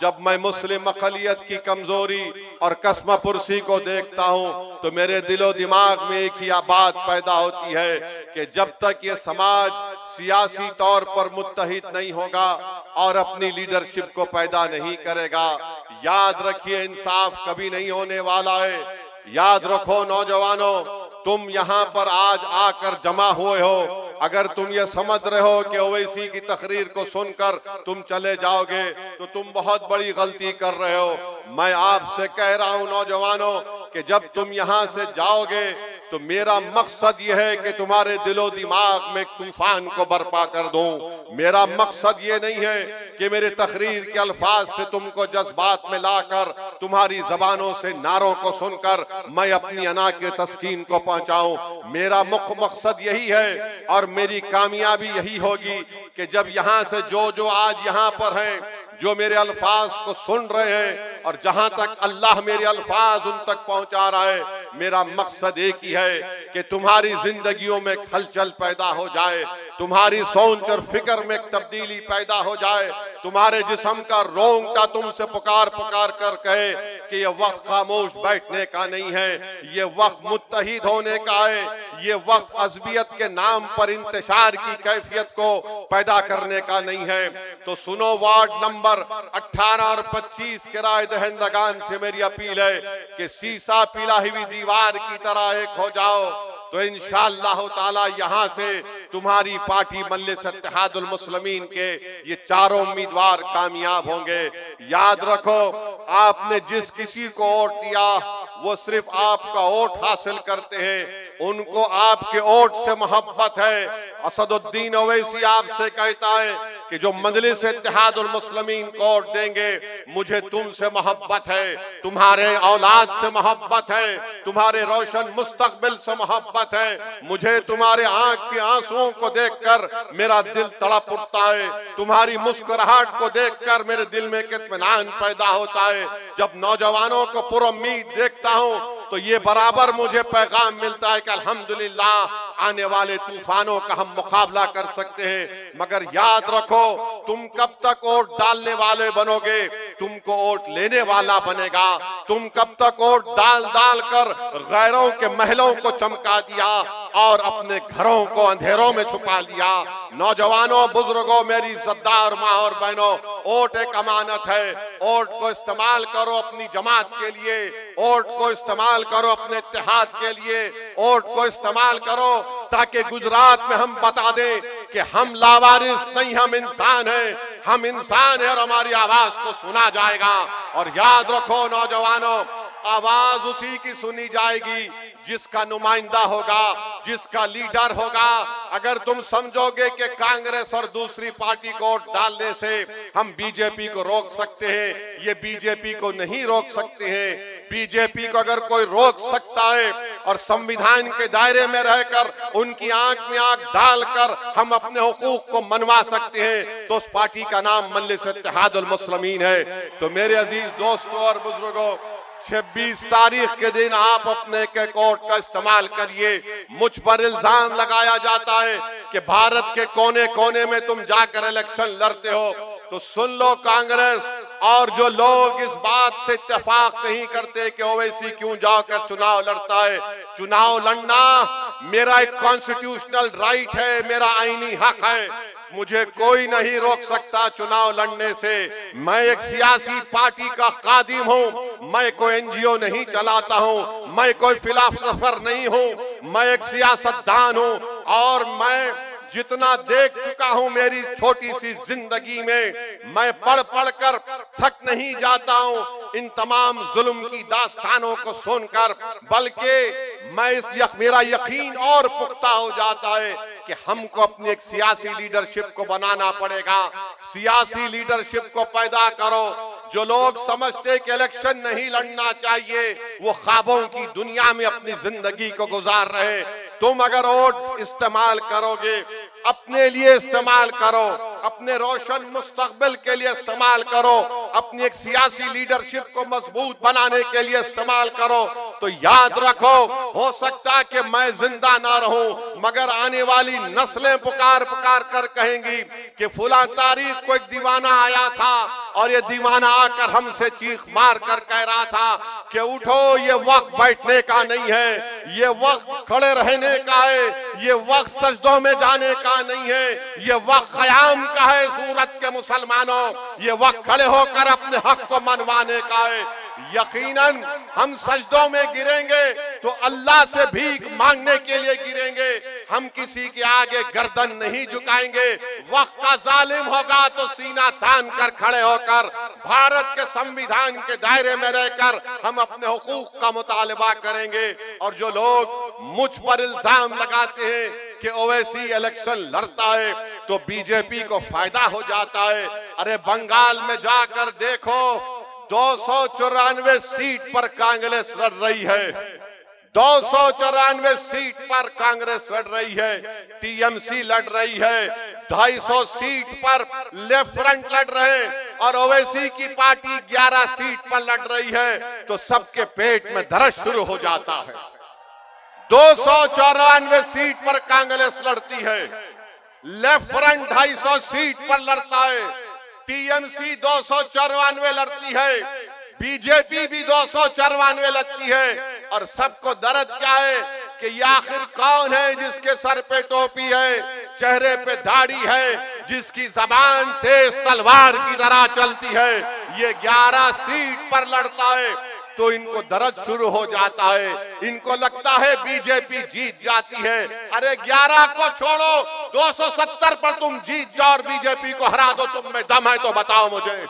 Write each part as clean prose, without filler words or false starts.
जब मैं मुस्लिम अक़लियत की कमजोरी और कसम पुरसी को देखता हूँ तो मेरे दिलो दिमाग में एक ही बात पैदा होती है कि जब तक ये समाज सियासी तौर पर मुत्तहिद नहीं होगा और अपनी लीडरशिप को पैदा नहीं करेगा, याद रखिए इंसाफ कभी नहीं होने वाला है। याद रखो नौजवानों, तुम यहाँ पर आज आकर जमा हुए हो, अगर तुम ये समझ रहे हो कि ओवैसी की तकरीर को सुनकर तुम चले जाओगे तो तुम बहुत बड़ी गलती कर रहे हो। मैं आपसे कह रहा हूं नौजवानों कि जब तुम यहाँ से जाओगे तो मेरा मकसद यह है कि तुम्हारे दिलो दिमाग में तूफान को बर्पा कर दूं। मेरा मकसद ये नहीं है कि मेरे तकरीर के अल्फाज से तुमको जज्बात में लाकर तुम्हारी जबानों से नारों को सुनकर मैं अपनी अना के तस्कीन को पहुंचाऊं। मेरा मुख्य मकसद यही है और मेरी कामयाबी यही होगी कि जब यहाँ से जो आज यहाँ पर हैं, जो मेरे अल्फाज को सुन रहे हैं और जहां तक अल्लाह मेरे अल्फाज उन तक पहुंचा रहा है, मेरा मकसद एक ही है कि तुम्हारी जिंदगियों में हलचल पैदा हो जाए, तुम्हारी सोच और फिक्र में तब्दीली पैदा हो जाए, तुम्हारे जिस्म का रोंगटा तुमसे पुकार पुकार कर कहे कि ये वक्त खामोश बैठने का नहीं है, ये वक्त मुत्तहिद होने का है, ये वक्त अज़बियत के नाम पर इंतशार की कैफियत को पैदा करने का नहीं है। तो सुनो, वार्ड नंबर 18 और 25 के राय दहिंदगान से मेरी अपील है कि सीसा पिला हुई दीवार की तरह एक हो जाओ, तो इंशाअल्लाह ताला यहाँ से तुम्हारी पार्टी मजलिस इत्तेहादुल मुस्लिमीन के ये चारों उम्मीदवार कामयाब होंगे। याद रखो, आपने जिस किसी को वोट दिया वो सिर्फ आपका वोट हासिल करते हैं, उनको आपके वोट से मोहब्बत है। असदुद्दीन ओवैसी आपसे कहता है कि जो मजलिस इत्तेहादुल मुस्लिमीन को वोट देंगे, मुझे तुमसे मोहब्बत है, तुम्हारे औलाद से मोहब्बत है, तुम्हारे रोशन मुस्तकबिल से मोहब्बत है, मुझे तुम्हारे आंख के आंसुओं को देखकर मेरा दिल तड़प उठता है, तुम्हारी मुस्कुराहट को देखकर मेरे दिल में इत्मीनान पैदा होता है। जब नौजवानों को पुरुम्मीद देखता हूँ तो ये बराबर मुझे पैगाम मिलता है कि अल्हम्दुलिल्लाह आने वाले तूफानों का हम मुकाबला कर सकते हैं। मगर याद रखो, तुम कब तक वोट डालने वाले बनोगे, तुमको वोट लेने वाला बनेगा। तुम कब तक वोट डाल डाल कर गैरों के महलों को चमका दिया और अपने घरों को अंधेरों में छुपा लिया। नौजवानों, बुजुर्गों, मेरी इज्जतदार माँ और बहनों, वोट एक अमानत है। वोट को इस्तेमाल करो अपनी जमात के लिए, वोट को इस्तेमाल करो अपने इत्तेहाद के लिए, वोट को इस्तेमाल करो ताकि गुजरात में हम बता दें कि हम लावारिस नहीं, हम इंसान हैं, हम इंसान हैं और हमारी आवाज को सुना जाएगा। और याद रखो नौजवानों, आवाज उसी की सुनी जाएगी जिसका नुमाइंदा होगा, जिसका लीडर होगा। अगर तुम समझोगे कि कांग्रेस और दूसरी पार्टी को वोट डालने से हम बीजेपी को रोक सकते हैं, ये बीजेपी को नहीं रोक सकते हैं। बीजेपी को अगर कोई रोक सकता है और संविधान के दायरे में रहकर उनकी आंख में आंख डालकर हम अपने हुकूक को मनवा सकते हैं, तो उस पार्टी का नाम मजलिस इत्तेहादुल मुस्लिमीन है। तो मेरे अजीज दोस्तों और बुजुर्गों, 26 तारीख के दिन आप अपने के कोर्ट का इस्तेमाल करिए। मुझ पर इल्जाम लगाया जाता है कि भारत के कोने कोने में तुम जाकर इलेक्शन लड़ते हो, तो सुन लो कांग्रेस और जो लोग इस बात से इत्तेफाक नहीं करते कि ओवैसी क्यों जाकर चुनाव लड़ता है, चुनाव लड़ना मेरा एक कॉन्स्टिट्यूशनल राइट है, मेरा आईनी हक है, मुझे कोई नहीं रोक सकता चुनाव लड़ने से। मैं एक सियासी पार्टी का कादिम हूँ, मैं कोई एनजीओ नहीं चलाता हूँ, मैं कोई फिलासफर नहीं हूँ, मैं एक सियासतदान हूँ और मैं जितना देख चुका हूं मेरी छोटी सी जिंदगी में, मैं पढ़ पढ़ कर थक नहीं जाता हूं इन तमाम जुल्म की दास्तानों को सुनकर, बल्कि मेरा यकीन और पुख्ता हो जाता है कि हमको अपनी एक सियासी लीडरशिप को बनाना पड़ेगा। सियासी लीडरशिप को पैदा करो। जो लोग समझते कि इलेक्शन नहीं लड़ना चाहिए, वो ख्वाबों की दुनिया में अपनी जिंदगी को गुजार रहे। तुम अगर वोट इस्तेमाल करोगे, अपने लिए इस्तेमाल करो, अपने रोशन मुस्तकबिल के लिए इस्तेमाल करो, अपनी एक सियासी लीडरशिप को मजबूत बनाने के लिए इस्तेमाल करो, तो याद रखो, हो सकता है कि मैं जिंदा ना रहूं, मगर आने वाली नस्लें पुकार पुकार कर कहेंगी कि फुला तारीख को एक दीवाना आया था और ये दीवाना आकर हमसे चीख मार कर कह रहा था कि उठो, ये वक्त बैठने का नहीं है, ये वक्त खड़े रहने का है, ये वक्त सजदों में जाने का नहीं है, ये वक्त क़याम का है। सूरत के मुसलमानों, ये वक्त खड़े होकर अपने हक को मनवाने का है। यकीनन हम सजदों में गिरेंगे तो अल्लाह से भीख मांगने के लिए गिरेंगे, हम किसी के आगे गर्दन नहीं झुकाएंगे। वक्त का जालिम होगा तो सीना तान कर खड़े होकर भारत के संविधान के दायरे में रहकर हम अपने हुकूक का मुतालबा करेंगे। और जो लोग मुझ पर इल्जाम लगाते हैं कि ओवैसी इलेक्शन लड़ता है तो बीजेपी को फायदा हो जाता है, अरे बंगाल में जाकर देखो, 294 सीट पर कांग्रेस लड़ रही है, 294 सीट पर कांग्रेस लड़ रही है, टीएमसी लड़ रही है, 250 सीट पर लेफ्ट फ्रंट लड़ रहे हैं और ओवैसी की पार्टी 11 सीट पर लड़ रही है। तो सबके पेट में दर्द शुरू हो जाता है। 294 सीट पर कांग्रेस लड़ती है, लेफ्ट फ्रंट 250 सीट पर लड़ता है, टीएमसी 294 लड़ती है, बीजेपी भी 294 लड़ती है। और सबको दर्द क्या है कि ये आखिर कौन है जिसके सर पे टोपी है, चेहरे पे दाढ़ी है, जिसकी जबान तेज तलवार की तरह चलती है, ये 11 सीट पर लड़ता है। तो इनको दर्द शुरू हो जाता है, इनको लगता है बीजेपी जीत जाती है। अरे 11 को छोड़ो, 270 पर तुम जीत जाओ और बीजेपी को हरा दो, तुम में दम है तो बताओ मुझे,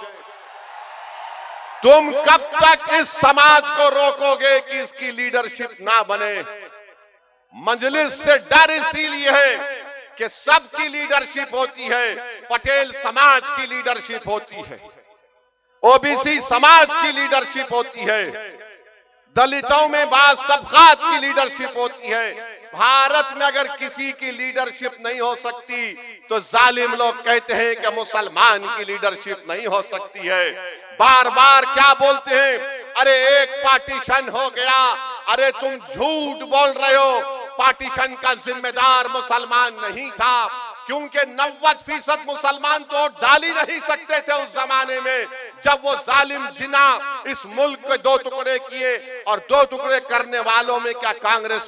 तुम कब तक इस समाज को रोकोगे कि इसकी लीडरशिप ना बने? मजलिस से डर इसीलिए है कि सबकी लीडरशिप होती है, पटेल समाज की लीडरशिप होती है, ओबीसी समाज की लीडरशिप होती है, दलितों में बास तबकात की लीडरशिप होती है। भारत में अगर किसी की लीडरशिप नहीं हो सकती तो जालिम लोग कहते हैं कि मुसलमान की लीडरशिप नहीं हो सकती है। बार बार क्या बोलते हैं, अरे एक पार्टीशन हो गया, अरे तुम झूठ बोल रहे हो, पार्टीशन का जिम्मेदार मुसलमान नहीं था, क्योंकि 90% मुसलमान तो डाल ही नहीं सकते थे उस जमाने में जब वो जालिम जिना इस मुल्क के 2 टुकड़े किए। और 2 टुकड़े करने वालों में क्या कांग्रेस